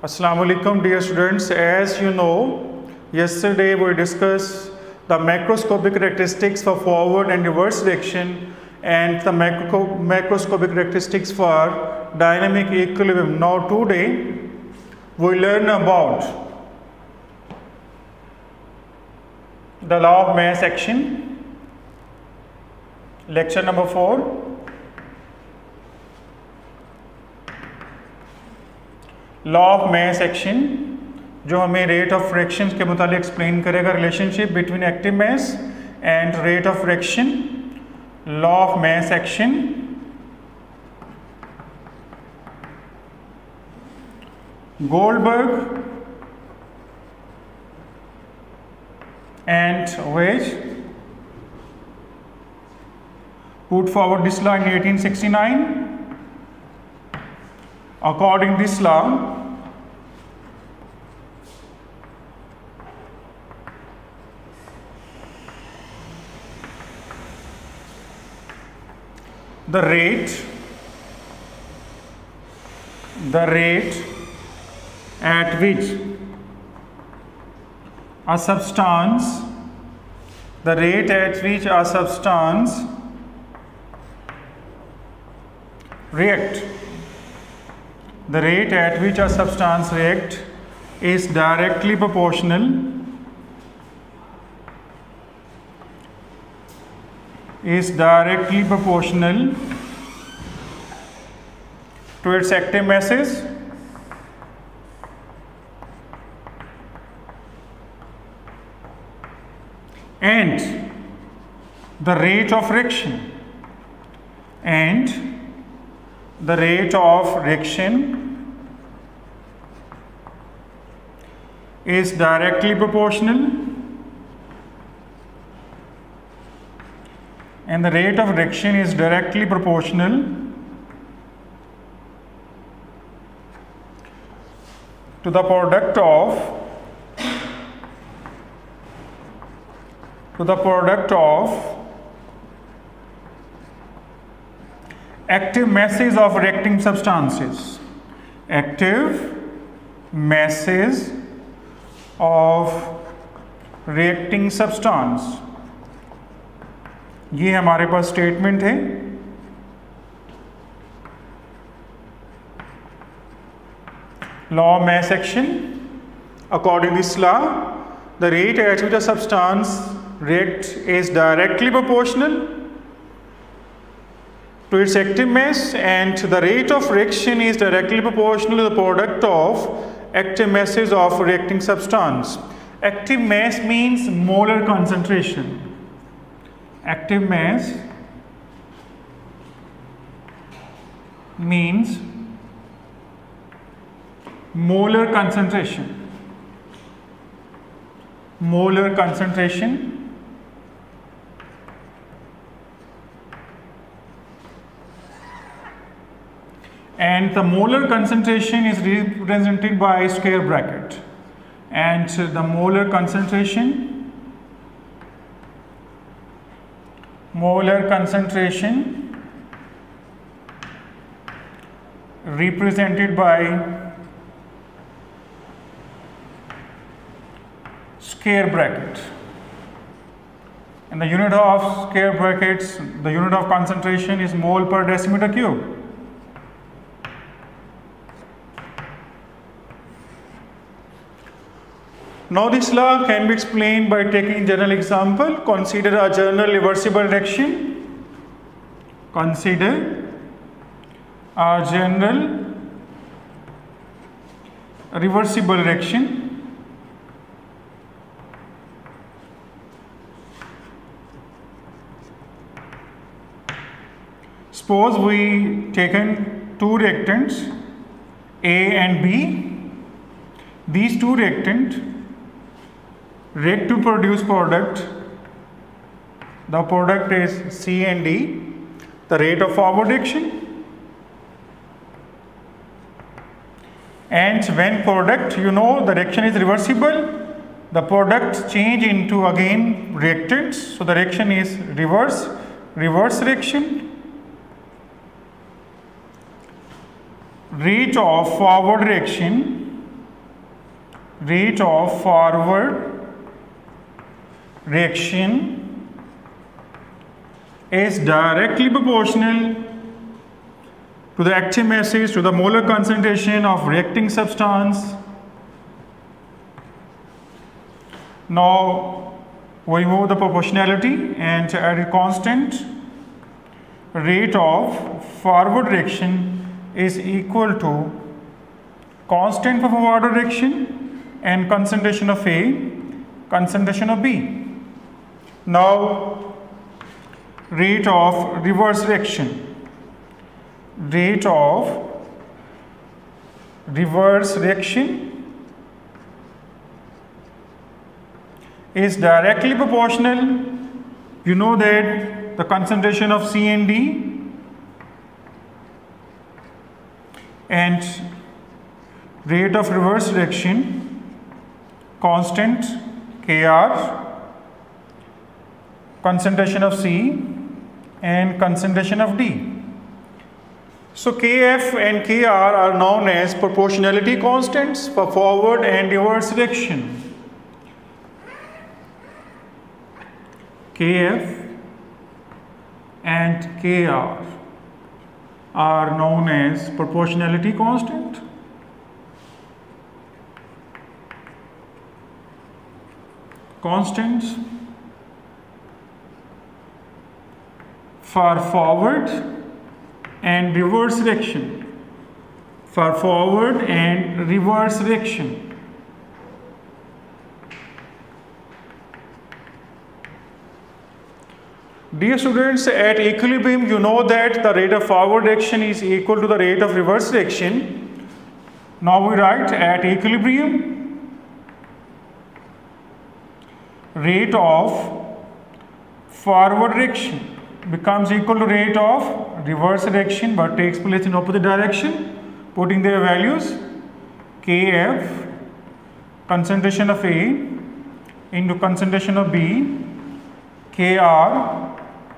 Assalamu alaikum dear students. As you know, yesterday we discussed the macroscopic characteristics for forward and reverse direction and the macroscopic characteristics for dynamic equilibrium. Now today we learn about the law of mass action, lecture number 4. Law of mass action जो हमें rate of fraction के मुताबिक explain करेगा relationship between active mass and rate of fraction. Law of mass action Goldberg and Wedge put forward this law in 1869. According to this law, the rate at which a substance react is directly proportional to its active masses and the rate of reaction is directly proportional to the product of active masses of reacting substances. ये हमारे पास statement है. Law of mass action. According to this law, the rate at which a substance reacts is directly proportional to its active mass and the rate of reaction is directly proportional to the product of active masses of reacting substance. Active mass means molar concentration. Active mass means molar concentration. And the molar concentration is represented by a square bracket. And the molar concentration represented by square bracket, and the unit of square brackets, the unit of concentration is mole per decimeter cube. Now this law can be explained by taking general example. Consider a general reversible reaction. Suppose we taken two reactants A and B. These two reactants react to produce product. The product is C and D. The rate of forward reaction, and when product, the reaction is reversible, the product change into again reactants, so the reaction is reverse reaction. Rate of forward reaction rate of forward reaction is directly proportional to the active masses to the molar concentration of reacting substance. Now we remove the proportionality and add a constant. Rate of forward reaction is equal to constant for forward reaction and concentration of A, concentration of B. Now rate of reverse reaction. Rate of reverse reaction is directly proportional. You know that the concentration of C and D and rate of reverse reaction constant Kr, concentration of C and concentration of D. So Kf and Kr are known as proportionality constants for forward and reverse reaction. Kf and Kr are known as proportionality constant. Constants for forward and reverse reaction. For forward and reverse reaction. Dear students, at equilibrium you know that the rate of forward reaction is equal to the rate of reverse reaction. Now we write at equilibrium rate of forward reaction becomes equal to rate of reverse reaction but takes place in opposite direction. Putting their values, Kf concentration of A into concentration of B, Kr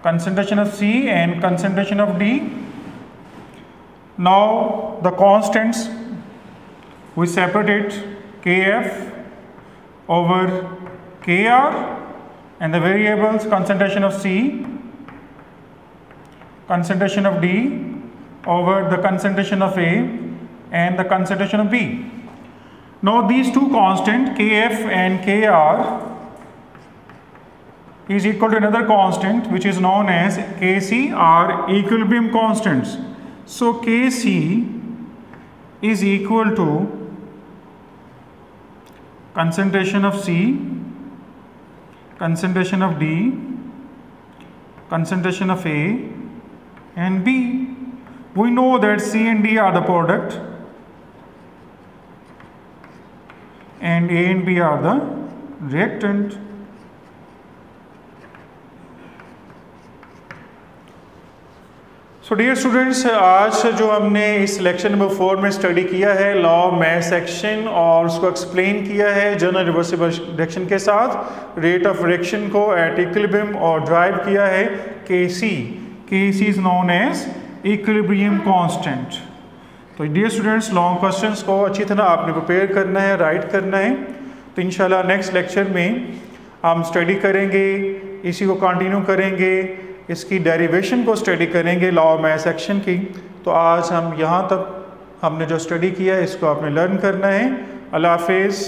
concentration of C and concentration of D. Now the constants we separate Kf over Kr and the variables concentration of C, concentration of D over the concentration of A and the concentration of B. Now these two constants Kf and Kr is equal to another constant which is known as Kc, are equilibrium constants. So Kc is equal to concentration of C, concentration of D, concentration of A and B. We know that C and D are the product and A and B are the reactant. So dear students, आज जो हमने इस lecture number 4 में study किया है law of mass action और उसको explain किया है जनरल रिवर्सिबल रिएक्शन के साथ, रेट ऑफ रिएक्शन को एट इक्विलिब्रियम और ड्राइव किया है Kc. Kc is known as equilibrium constant. तो डियर स्टूडेंट्स, लॉन्ग क्वेश्चंस को अच्छी तरह आपने प्रिपेयर करना है, राइट करना है. तो इंशाल्लाह नेक्स्ट लेक्चर में हम स्टडी करेंगे, इसी को कंटिन्यू करेंगे, इसकी डेरिवेशन को स्टडी करेंगे लॉ ऑफ मास एक्शन की. तो आज हम यहाँ तक हमने जो स्टडी किया है इसको आपने लर्न करना है. अल्लाह हाफिज़.